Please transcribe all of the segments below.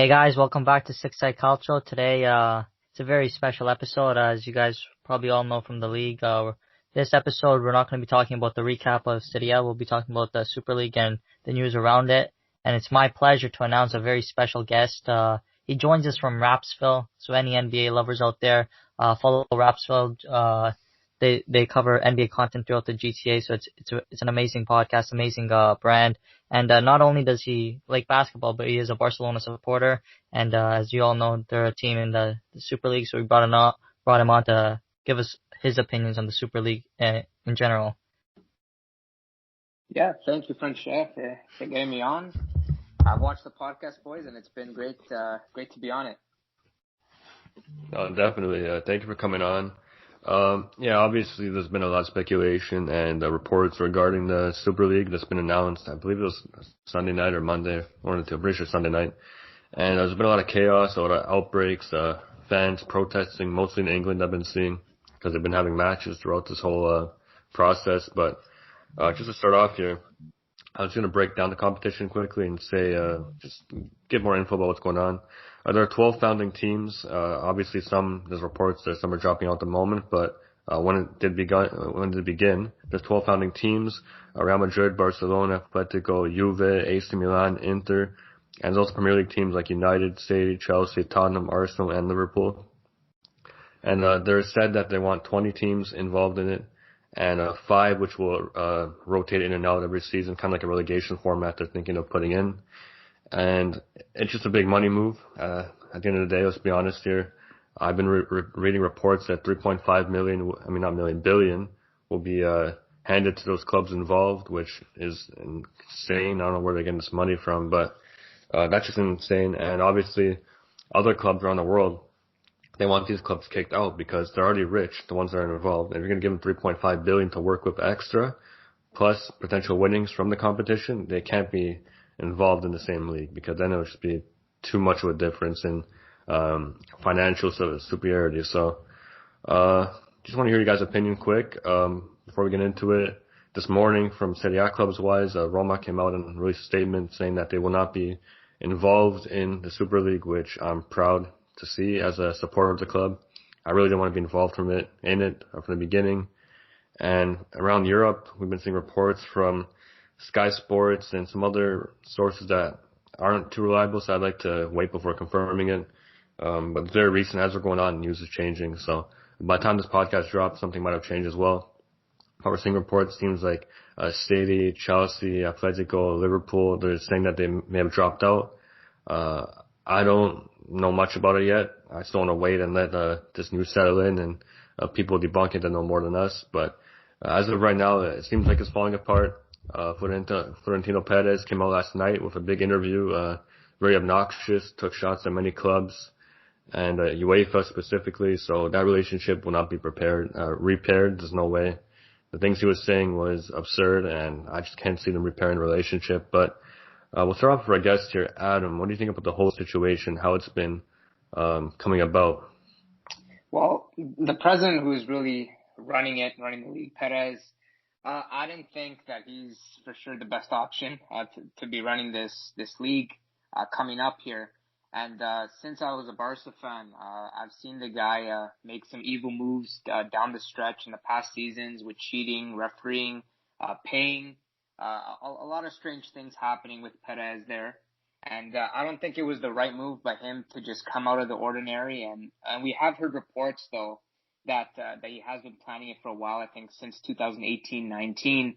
Hey guys, welcome back to Six Side Calcio. Today, it's a very special episode, as you guys probably all know from the league. This episode, we're not going to be talking about the recap of Serie A. We'll be talking about the Super League and the news around it. And it's my pleasure to announce a very special guest. He joins us from RapzVille. So any NBA lovers out there, follow RapzVille. They cover NBA content throughout the GTA. So it's an amazing podcast, amazing, brand. And not only does he like basketball, but he is a Barcelona supporter. And as you all know, they're a team in the Super League, so we brought him on to give us his opinions on the Super League in general. Yeah, thank you, Francia, for getting me on. I've watched the podcast, boys, and it's been great to be on it. Definitely. Thank you for coming on. Obviously there's been a lot of speculation and reports regarding the Super League that's been announced. I believe it was Sunday night or Monday, one of the two. I'm pretty sure Sunday night. And there's been a lot of chaos, a lot of outbreaks, fans protesting, mostly in England I've been seeing, because they've been having matches throughout this whole process. But just to start off here, I was going to break down the competition quickly and say, just get more info about what's going on. There are 12 founding teams. Obviously there's reports that some are dropping out at the moment, but when it did begin, there's 12 founding teams: Real Madrid, Barcelona, Atletico, Juve, AC Milan, Inter, and there's also Premier League teams like United, City, Chelsea, Tottenham, Arsenal, and Liverpool. And they're said that they want 20 teams involved in it, and 5 which will rotate in and out every season, kind of like a relegation format they're thinking of putting in. And it's just a big money move. At the end of the day, let's be honest here. I've been reading reports that 3.5 billion will be handed to those clubs involved, which is insane. I don't know where they're getting this money from, but that's just insane. And obviously, other clubs around the world, they want these clubs kicked out because they're already rich, the ones that are involved. And if you're going to give them 3.5 billion to work with extra, plus potential winnings from the competition, they can't be involved in the same league, because then it would just be too much of a difference in financial superiority. So just want to hear you guys' opinion quick before we get into it. This morning, from Serie A clubs wise, Roma came out and released a statement saying that they will not be involved in the Super League, which I'm proud to see as a supporter of the club. I really didn't want to be involved from the beginning. And around Europe, we've been seeing reports from Sky Sports and some other sources that aren't too reliable, so I'd like to wait before confirming it. But very recent, as we're going on, news is changing. So by the time this podcast drops, something might have changed as well. But we're seeing reports, seems like City, Chelsea, Atletico, Liverpool, they're saying that they may have dropped out. I don't know much about it yet. I still want to wait and let this news settle in and people debunk it that know more than us. But as of right now, it seems like it's falling apart. Florentino Perez came out last night with a big interview, very obnoxious, took shots at many clubs and UEFA specifically. So that relationship will not be repaired. There's no way. The things he was saying was absurd, and I just can't see them repairing the relationship. But we'll start off with our guest here, Adam. What do you think about the whole situation, how it's been coming about? Well, the president who is really running the league, Perez, I didn't think that he's for sure the best option to be running this league coming up here. And since I was a Barca fan, I've seen the guy make some evil moves down the stretch in the past seasons with cheating, refereeing, paying, a lot of strange things happening with Perez there. And I don't think it was the right move by him to just come out of the ordinary. And we have heard reports, though, that he has been planning it for a while. I think since 2018-19,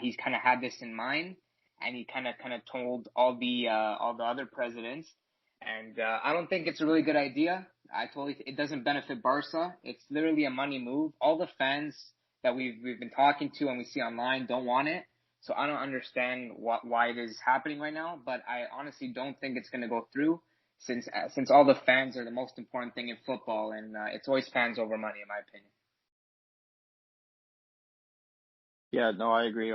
he's kind of had this in mind, and he kind of told all the other presidents. And I don't think it's a really good idea. It doesn't benefit Barca. It's literally a money move. All the fans that we've been talking to and we see online don't want it. So I don't understand why it is happening right now. But I honestly don't think it's going to go through, since all the fans are the most important thing in football, and it's always fans over money, in my opinion. Yeah, no, I agree.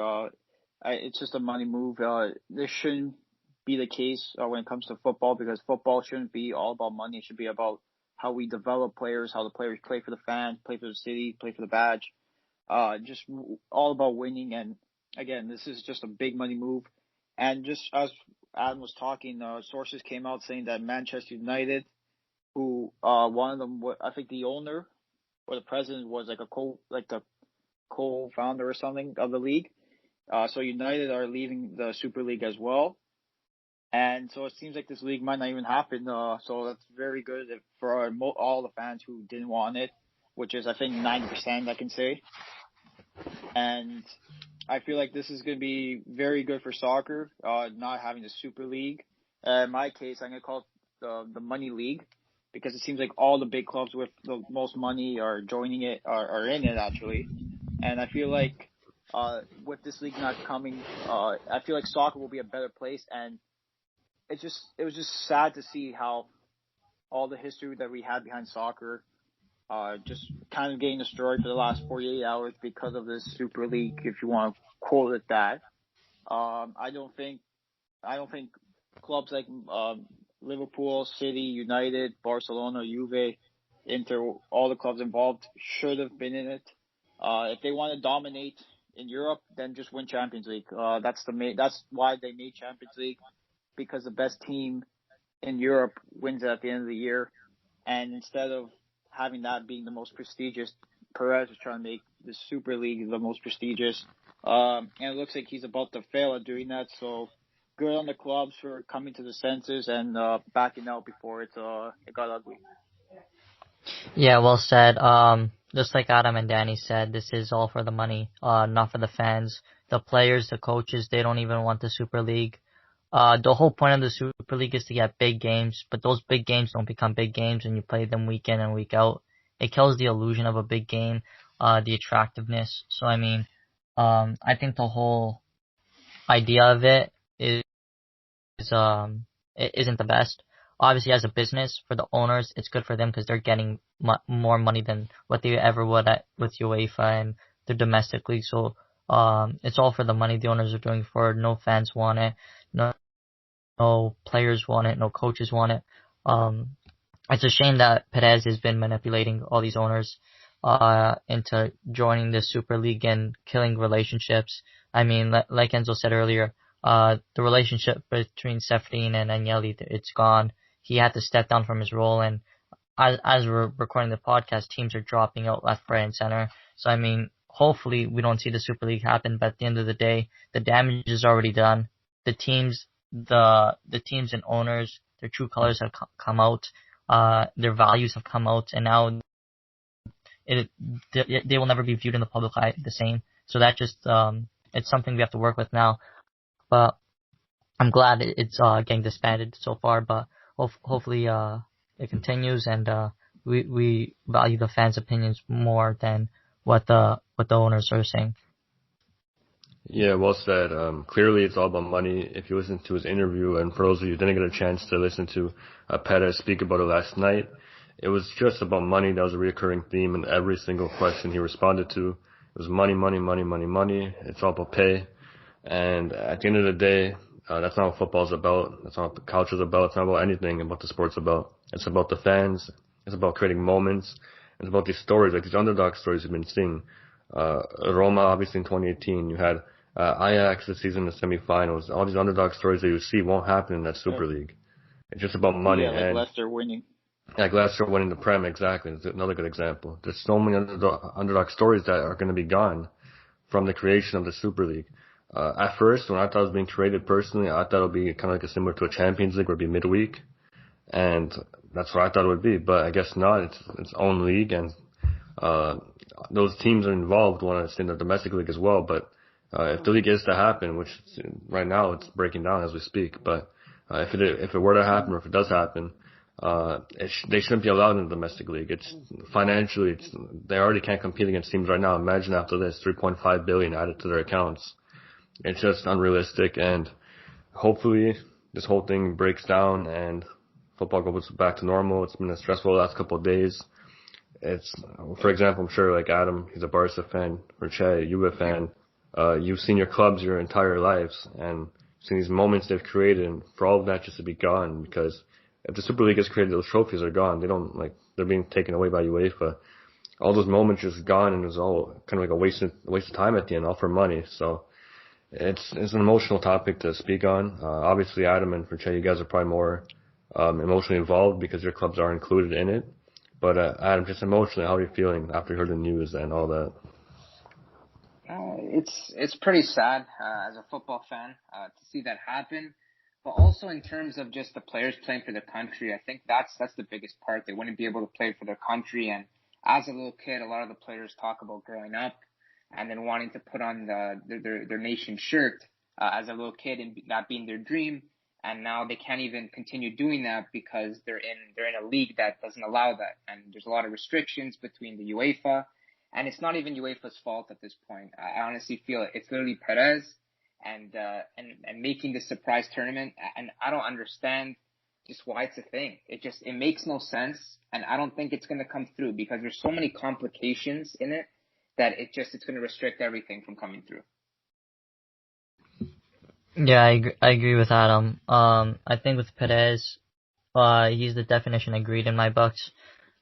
It's just a money move. This shouldn't be the case when it comes to football, because football shouldn't be all about money. It should be about how we develop players, how the players play for the fans, play for the city, play for the badge. Just all about winning. And again, this is just a big money move. And just as Adam was talking, sources came out saying that Manchester United, who one of them, I think the owner or the president was like the co-founder or something of the league. So United are leaving the Super League as well. And so it seems like this league might not even happen. So that's very good for all the fans who didn't want it, which is I think 90% I can say. And I feel like this is going to be very good for soccer, not having the Super League. In my case, I'm going to call it the Money League because it seems like all the big clubs with the most money are joining it, are in it actually. And I feel like with this league not coming, I feel like soccer will be a better place. And it was just sad to see how all the history that we had behind soccer just kind of getting destroyed for the last 48 hours because of this Super League, if you want to quote it that. I don't think clubs like Liverpool, City, United, Barcelona, Juve, Inter, all the clubs involved should have been in it. If they want to dominate in Europe, then just win Champions League. That's why they made Champions League, because the best team in Europe wins it at the end of the year. And instead of having that being the most prestigious, Perez is trying to make the Super League the most prestigious. And it looks like he's about to fail at doing that. So good on the clubs for coming to the senses and backing out before it got ugly. Yeah, well said. Just like Adam and Danny said, this is all for the money, not for the fans. The players, the coaches, they don't even want the Super League. The whole point of the Super League is to get big games, but those big games don't become big games when you play them week in and week out. It kills the illusion of a big game, the attractiveness. So, I mean, I think the whole idea of it isn't the best. Obviously, as a business, for the owners, it's good for them because they're getting more money than what they ever would with UEFA and the domestic league. So, it's all for the money the owners are doing for it. No fans want it. No players want it. No coaches want it. It's a shame that Perez has been manipulating all these owners into joining the Super League and killing relationships. I mean, like Enzo said earlier, the relationship between Sefrin and Agnelli, it's gone. He had to step down from his role, and as we're recording the podcast, teams are dropping out left, right, and center. So, I mean, hopefully we don't see the Super League happen, but at the end of the day, the damage is already done. The teams and owners, their true colors have come out, their values have come out, and now they will never be viewed in the public eye the same. So that just it's something we have to work with now. But I'm glad it's getting disbanded so far. But hopefully it continues, and we value the fans' opinions more than what the owners are saying. Yeah, well said. Clearly it's all about money. If you listen to his interview, and for those of you who didn't get a chance to listen to Perez speak about it last night, it was just about money. That was a recurring theme in every single question he responded to. It was money, money, money, money, money. It's all about pay. And at the end of the day, that's not what football's about. That's not what the culture's about. It's not about anything about the sport's about. It's about the fans. It's about creating moments. It's about these stories, like these underdog stories we've been seeing. Roma, obviously in 2018, you had Ajax this season in the semifinals. All these underdog stories that you see won't happen in that Super League. It's just about money. Yeah, like Leicester winning. Like Leicester winning the Prem, exactly. It's another good example. There's so many underdog stories that are going to be gone from the creation of the Super League. At first, when I thought it was being created personally, I thought it would be kind of like similar to a Champions League where it would be midweek. And that's what I thought it would be. But I guess not. It's its own league, and those teams are involved want to stay in the domestic league as well. But if the league is to happen, which right now it's breaking down as we speak, but if it were to happen, or if it does happen, they shouldn't be allowed in the domestic league. It's financially, they already can't compete against teams right now. Imagine after this, 3.5 billion added to their accounts. It's just unrealistic, and hopefully this whole thing breaks down and football goes back to normal. It's been a stressful last couple of days. It's, for example, I'm sure like Adam, he's a Barca fan, or Che, a Juve fan. You've seen your clubs your entire lives, and seen these moments they've created, and for all of that just to be gone, because if the Super League is created, those trophies are gone. They're being taken away by UEFA. All those moments just gone, and it was all kind of like a waste of time at the end, all for money. So It's an emotional topic to speak on. Obviously, Adam and Ferche, you guys are probably more emotionally involved because your clubs are included in it. But Adam, just emotionally, how are you feeling after you heard the news and all that? It's pretty sad as a football fan to see that happen, but also in terms of just the players playing for their country. I think that's the biggest part. They wouldn't be able to play for their country, and as a little kid, a lot of the players talk about growing up and then wanting to put on their nation shirt as a little kid and that being their dream. And now they can't even continue doing that because they're in a league that doesn't allow that, and there's a lot of restrictions between the UEFA. And it's not even UEFA's fault at this point. I honestly feel it's literally Perez and making this surprise tournament. And I don't understand just why it's a thing. It makes no sense. And I don't think it's going to come through because there's so many complications in it that it's going to restrict everything from coming through. Yeah, I agree with Adam. I think with Perez, he's the definition of greed in my books.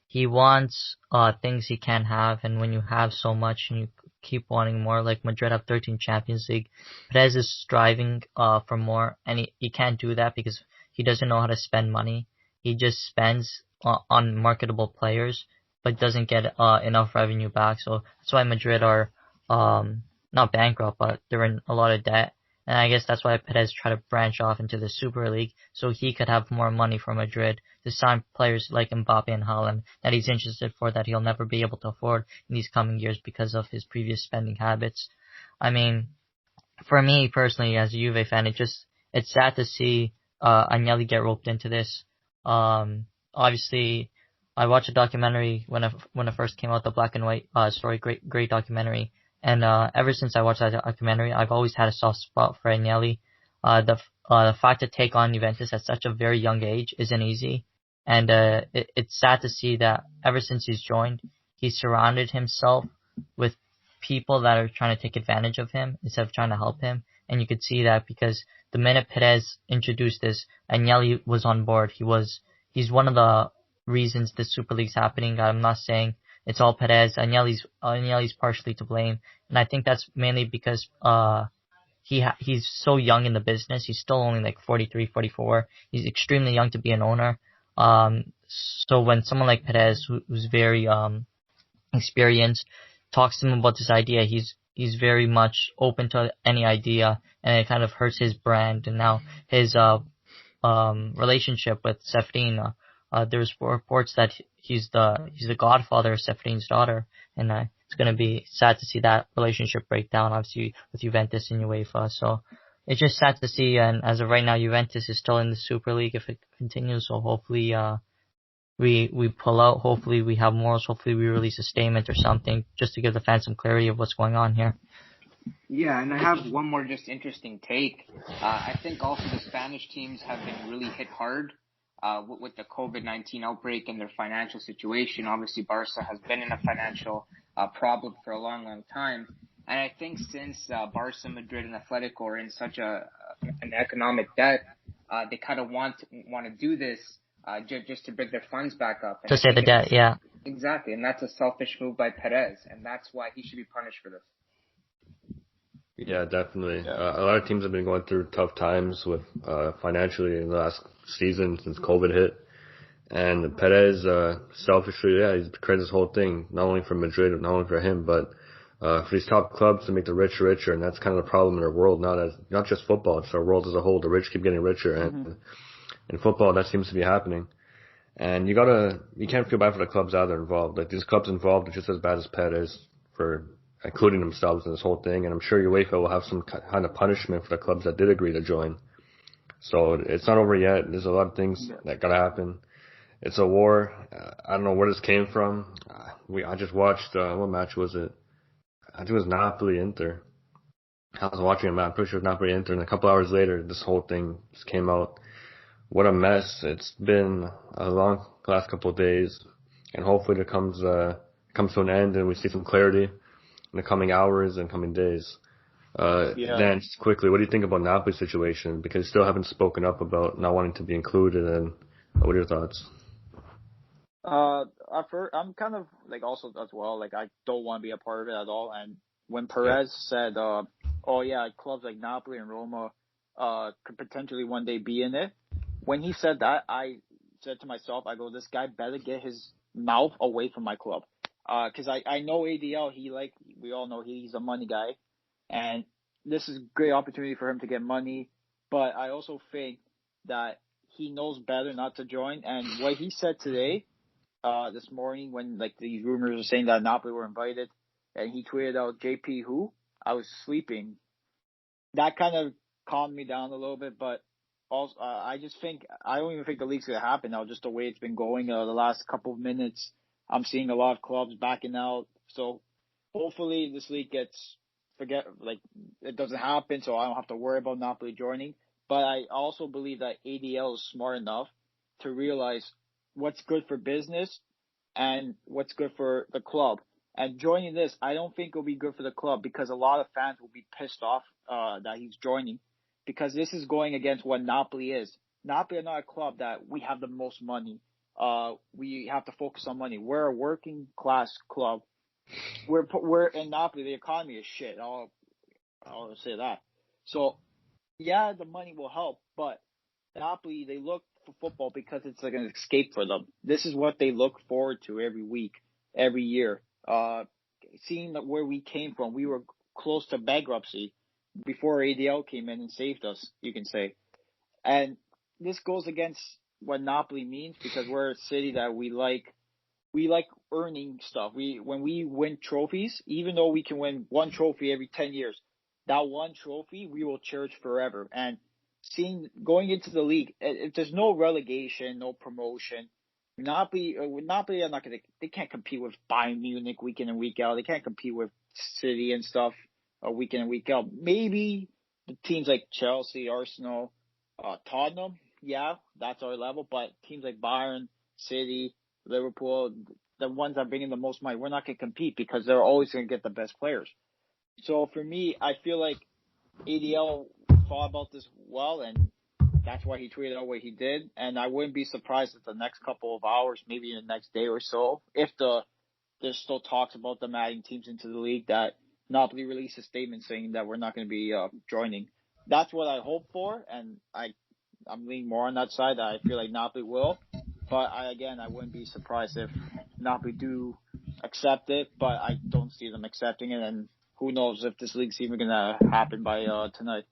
He wants things he can't have, and when you have so much and you keep wanting more, like Madrid have 13 Champions League, Perez is striving for more, and he can't do that because he doesn't know how to spend money. He just spends on marketable players, but doesn't get enough revenue back. So that's why Madrid are not bankrupt, but they're in a lot of debt. And I guess that's why Perez tried to branch off into the Super League so he could have more money for Madrid to sign players like Mbappe and Haaland that he's interested for that he'll never be able to afford in these coming years because of his previous spending habits. I mean, for me personally as a Juve fan, it's sad to see Agnelli get roped into this. Obviously, I watched a documentary when it first came out, the Black and White story, great documentary. And ever since I watched that documentary, I've always had a soft spot for Agnelli. The fact to take on Juventus at such a very young age isn't easy, and it's sad to see that ever since he's joined, he's surrounded himself with people that are trying to take advantage of him instead of trying to help him. And you could see that because the minute Perez introduced this, Agnelli was on board. He's one of the reasons the Super League's happening. I'm not saying it's all Perez. Agnelli's partially to blame. And I think that's mainly because he's so young in the business. He's still only like 43, 44. He's extremely young to be an owner. So when someone like Perez, who's very experienced, talks to him about this idea, he's very much open to any idea, and it kind of hurts his brand. And now his relationship with Sefrin, there's reports that he's the godfather of Sefrin's daughter, and it's going to be sad to see that relationship break down, obviously, with Juventus and UEFA. So it's just sad to see, and as of right now, Juventus is still in the Super League if it continues. So hopefully, we pull out. Hopefully, we have morals. Hopefully, we release a statement or something just to give the fans some clarity of what's going on here. Yeah, and I have one more just interesting take. I think also the Spanish teams have been really hit hard with the COVID-19 outbreak and their financial situation. Obviously, Barca has been in a financial problem for a long time. And I think since Barca, Madrid, and Atletico are in such an economic debt, they kind of want to do this just to bring their funds back up. And to say the debt, yeah. Exactly, and that's a selfish move by Perez, and that's why he should be punished for this. Yeah, definitely. A lot of teams have been going through tough times with financially in the last season since COVID hit. And Perez, selfishly, he's created this whole thing, not only for Madrid, not only for him, but for these top clubs to make the rich richer. And that's kind of the problem in our world now, not just football, it's our world as a whole. The rich keep getting richer. And in football, that seems to be happening. And you can't feel bad for the clubs that are involved. Like, these clubs involved are just as bad as Perez for including themselves in this whole thing. And I'm sure UEFA will have some kind of punishment for the clubs that did agree to join. So it's not over yet. There's a lot of things that gotta happen. It's a war. I don't know where this came from. I just watched, what match was it? I think it was Napoli-Inter. I was watching a match, I'm pretty sure it was Napoli-Inter, and a couple hours later, this whole thing just came out. What a mess. It's been a long last couple of days, and hopefully it comes to an end and we see some clarity in the coming hours and coming days. Dan, just quickly, what do you think about Napoli's situation? Because you still haven't spoken up about not wanting to be included, and what are your thoughts? I'm kind of like also as well, like I don't want to be a part of it at all. And when Perez said, oh yeah, clubs like Napoli and Roma could potentially one day be in it. When he said that, I said to myself, I go, this guy better get his mouth away from my club. Because I know ADL, we all know he's a money guy. And this is a great opportunity for him to get money. But I also think that he knows better not to join. And what he said today, this morning, when like these rumors are saying that Napoli were invited, and he tweeted out JP who? I was sleeping. That kind of calmed me down a little bit, but also I don't even think the league's gonna happen now. Just the way it's been going, the last couple of minutes, I'm seeing a lot of clubs backing out. So hopefully this league it doesn't happen, so I don't have to worry about Napoli joining. But I also believe that ADL is smart enough to realize what's good for business and what's good for the club. And joining this, I don't think it'll be good for the club because a lot of fans will be pissed off that he's joining, because this is going against what Napoli is. Napoli are not a club that we have the most money. We have to focus on money. We're a working class club. We're in Napoli. The economy is shit. I'll say that. So yeah, the money will help, but Napoli, they look for football because it's like an escape for them. This is what they look forward to every week, every year. Seeing that where we came from, we were close to bankruptcy before ADL came in and saved us, you can say. And this goes against what Napoli means, because we're a city that we like earning stuff. When we win trophies, even though we can win one trophy every 10 years, that one trophy we will cherish forever. And going into the league, if there's no relegation, no promotion, Napoli are not they can't compete with Bayern Munich week in and week out. They can't compete with City and stuff week in and week out. Maybe the teams like Chelsea, Arsenal, Tottenham, yeah, that's our level. But teams like Bayern, City, Liverpool, the ones that bring in the most money, we're not going to compete because they're always going to get the best players. So for me, I feel like ADL thought about this well, and that's why he tweeted out what he did. And I wouldn't be surprised if the next couple of hours, maybe in the next day or so, if there's still talks about them adding teams into the league, that Napoli released a statement saying that we're not going to be joining. That's what I hope for, and I'm leaning more on that side. I feel like Napoli will. But I wouldn't be surprised if Napoli do accept it, but I don't see them accepting it, and who knows if this league's even going to happen by tonight.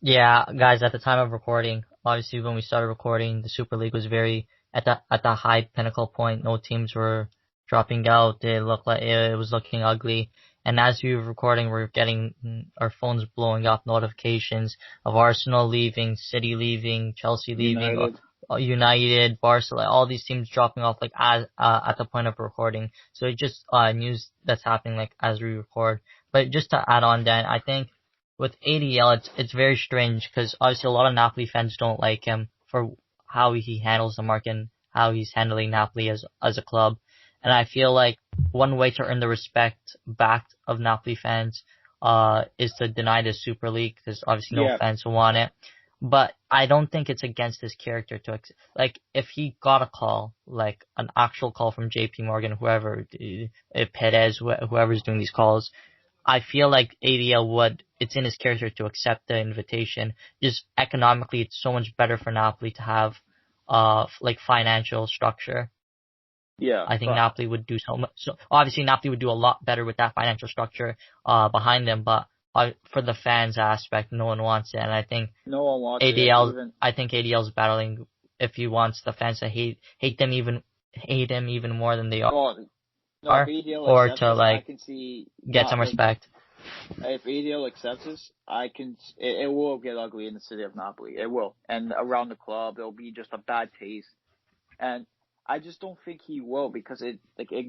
Yeah, guys, at the time of recording, obviously when we started recording, the Super League was very at the high pinnacle point. No teams were dropping out. It looked like it was looking ugly. And as we were recording, we're getting our phones blowing up notifications of Arsenal leaving, City leaving, Chelsea leaving, United, Barcelona, all these teams dropping off like at the point of recording. So it's just news that's happening like as we record. But just to add on, Dan, I think with ADL, it's very strange because obviously a lot of Napoli fans don't like him for how he handles the market and how he's handling Napoli as a club. And I feel like one way to earn the respect back of Napoli fans is to deny the Super League, because obviously no fans want it. But I don't think it's against his character to like if he got a call, like an actual call from JP Morgan, whoever, Perez, whoever's doing these calls, I feel like ADL it's in his character to accept the invitation. Just economically, it's so much better for Napoli to have like financial structure. Yeah, I think Napoli would do so much. So obviously Napoli would do a lot better with that financial structure behind them, but for the fans aspect, no one wants it, and I think no one wants ADL. it, I think ADL's battling if he wants the fans to hate him even more than they are, or to like get some respect. If ADL accepts this, it will get ugly in the city of Napoli. It will, and around the club, it'll be just a bad taste, and I just don't think he will, because it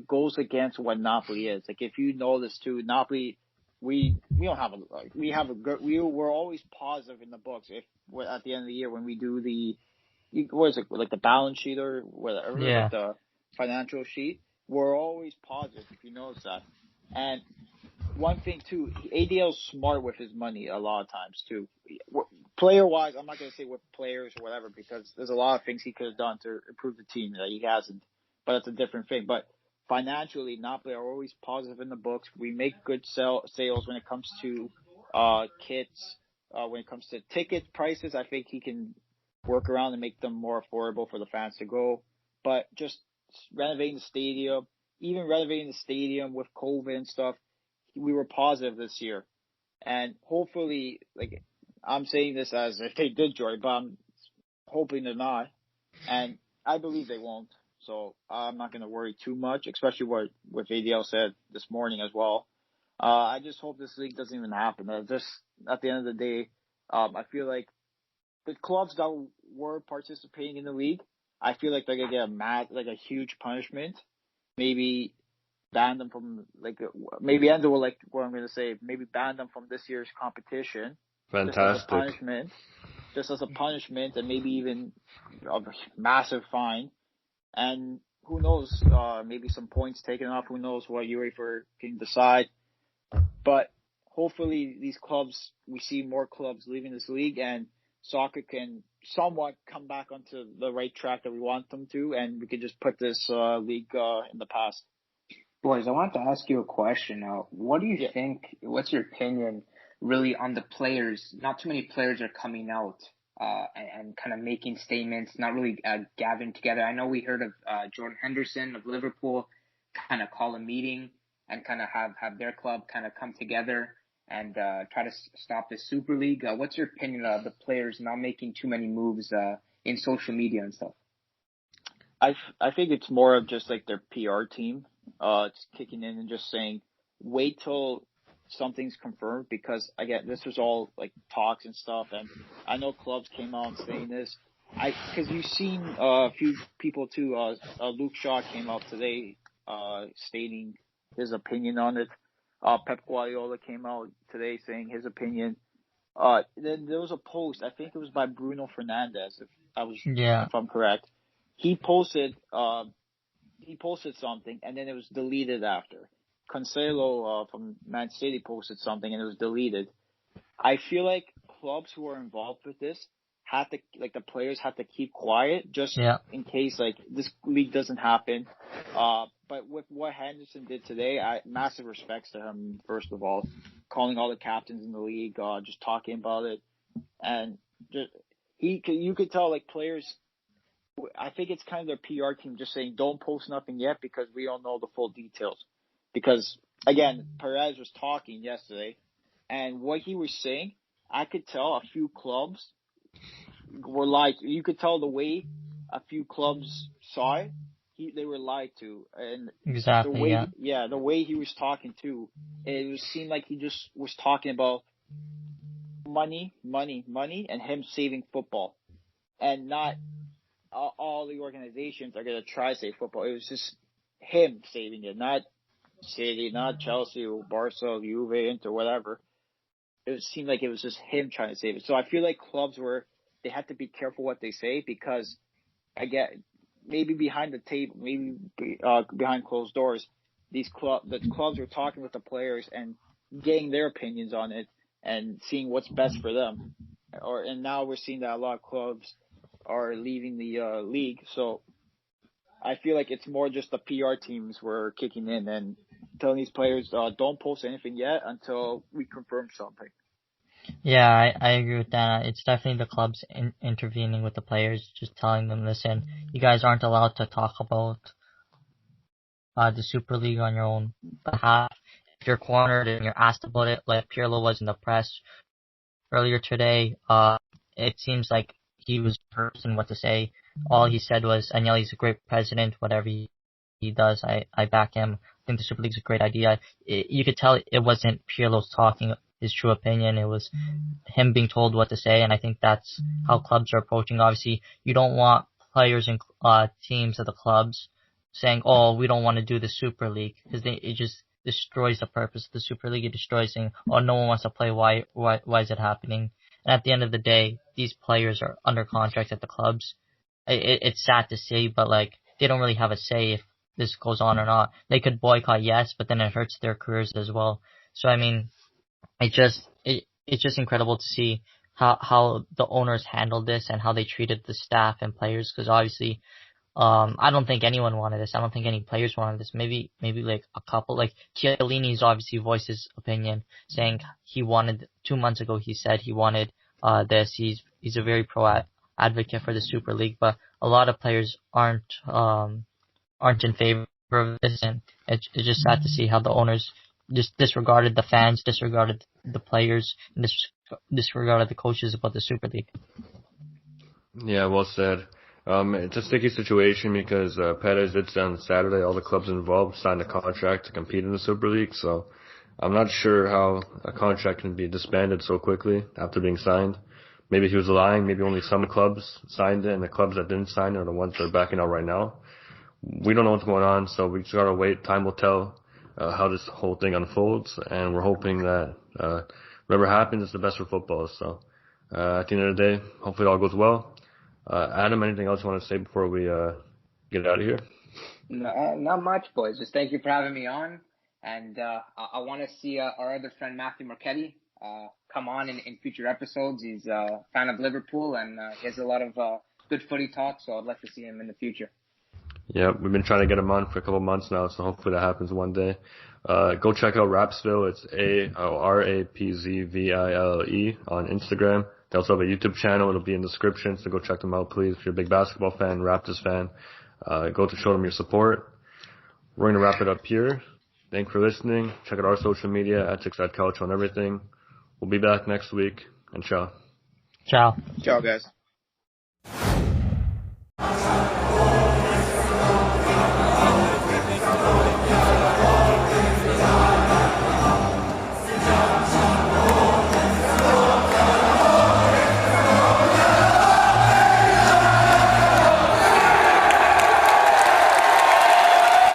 goes against what Napoli is. Like, if you know this too, Napoli. We're always positive in the books. If at the end of the year when we do what is it, like the balance sheet or whatever, like the financial sheet, we're always positive, if you notice that. And one thing too, ADL's smart with his money a lot of times too. Player wise, I'm not going to say with players or whatever, because there's a lot of things he could have done to improve the team that he hasn't, but that's a different thing. But financially, Napoli are always positive in the books. We make good sales when it comes to kits. When it comes to ticket prices, I think he can work around and make them more affordable for the fans to go. But just renovating the stadium, even renovating the stadium with COVID and stuff, we were positive this year. And hopefully, like, I'm saying this as if they did join, but I'm hoping they're not. And I believe they won't. So I'm not going to worry too much, especially what ADL said this morning as well. I just hope this league doesn't even happen. Just at the end of the day, I feel like the clubs that were participating in the league, I feel like they're going to get a huge punishment. Maybe ban them from, maybe end with what I'm going to say, maybe ban them from this year's competition. Fantastic. Just as a punishment, and maybe even a massive fine. And who knows, maybe some points taken off. Who knows what UEFA can decide. But hopefully these clubs, we see more clubs leaving this league, and soccer can somewhat come back onto the right track that we want them to, and we can just put this league in the past. Boys, I wanted to ask you a question. What do you think, what's your opinion really on the players? Not too many players are coming out and kind of making statements, not really gathering together. I know we heard of Jordan Henderson of Liverpool kind of call a meeting and kind of have their club kind of come together and try to stop the Super League. What's your opinion of the players not making too many moves in social media and stuff? I think it's more of just like their PR team. It's kicking in and just saying, wait till something's confirmed, because again, this was all like talks and stuff, and I know clubs came out saying this. Because you've seen a few people too. Luke Shaw came out today stating his opinion on it. Pep Guardiola came out today saying his opinion. Then there was a post, I think it was by Bruno Fernandes, if I'm correct. He posted something, and then it was deleted after. Cancelo from Man City posted something, and it was deleted. I feel like clubs who are involved with this the players have to keep quiet just in case this league doesn't happen. But with what Henderson did today, massive respects to him, first of all, calling all the captains in the league, just talking about it. And you could tell players, I think it's kind of their PR team just saying, don't post nothing yet because we don't know the full details. Because, again, Perez was talking yesterday, and what he was saying, I could tell a few clubs were lied to. You could tell the way a few clubs saw it, they were lied to. And exactly, the way he was talking too, it seemed like he just was talking about money, and him saving football. And not all the organizations are going to try to save football. It was just him saving it, not City, not Chelsea, or Barca, Juve, Inter, whatever. It seemed like it was just him trying to save it. So I feel like clubs they had to be careful what they say, because maybe behind the table, maybe behind closed doors, the clubs were talking with the players and getting their opinions on it and seeing what's best for them. And now we're seeing that a lot of clubs are leaving the league. So I feel like it's more just the PR teams were kicking in and telling these players, don't post anything yet until we confirm something. Yeah, I agree with that. It's definitely the clubs intervening with the players, just telling them, listen, you guys aren't allowed to talk about the Super League on your own behalf. If you're cornered and you're asked about it, like Pirlo was in the press earlier today, it seems like he was person what to say. All he said was, Agnelli's a great president, whatever he does, I back him. I think the Super League's a great idea. You could tell it wasn't Pirlo's talking his true opinion. It was him being told what to say, and I think that's how clubs are approaching. Obviously, you don't want players and teams of the clubs saying, oh, we don't want to do the Super League, because it just destroys the purpose of the Super League. It destroys saying, oh, no one wants to play, why is it happening? And at the end of the day, these players are under contract at the clubs. It's sad to see, but they don't really have a say if this goes on or not. They could boycott, yes, but then it hurts their careers as well. So I mean, it's just incredible to see how the owners handled this and how they treated the staff and players, because obviously I don't think anyone wanted this. I don't think any players wanted this. Maybe like a couple. Like Chiellini's obviously voiced his opinion, saying he wanted 2 months ago. He said he wanted this. He's a very pro advocate for the Super League, but a lot of players aren't in favor of this, and it's just sad to see how the owners just disregarded the fans, disregarded the players, and disregarded the coaches about the Super League. Yeah, well said. It's a sticky situation because Perez did say on Saturday all the clubs involved signed a contract to compete in the Super League, so I'm not sure how a contract can be disbanded so quickly after being signed. Maybe he was lying, maybe only some clubs signed it, and the clubs that didn't sign it are the ones that are backing out right now. We don't know what's going on, so we just gotta wait. Time will tell how this whole thing unfolds, and we're hoping that whatever happens is the best for football. So at the end of the day, hopefully it all goes well. Adam, anything else you want to say before we get out of here? No, not much, boys. Just thank you for having me on. And I want to see our other friend Matthew Marchetti come on in future episodes. He's a fan of Liverpool, and he has a lot of good footy talk, so I'd like to see him in the future. Yeah, we've been trying to get him on for a couple months now, so hopefully that happens one day. Go check out RapzVille. It's RapzVille on Instagram. They also have a YouTube channel. It'll be in the description, so go check them out, please. If you're a big basketball fan, Raptors fan, go to show them your support. We're going to wrap it up here. Thanks for listening. Check out our social media at Calcio on everything. We'll be back next week, and ciao. Ciao. Ciao, guys.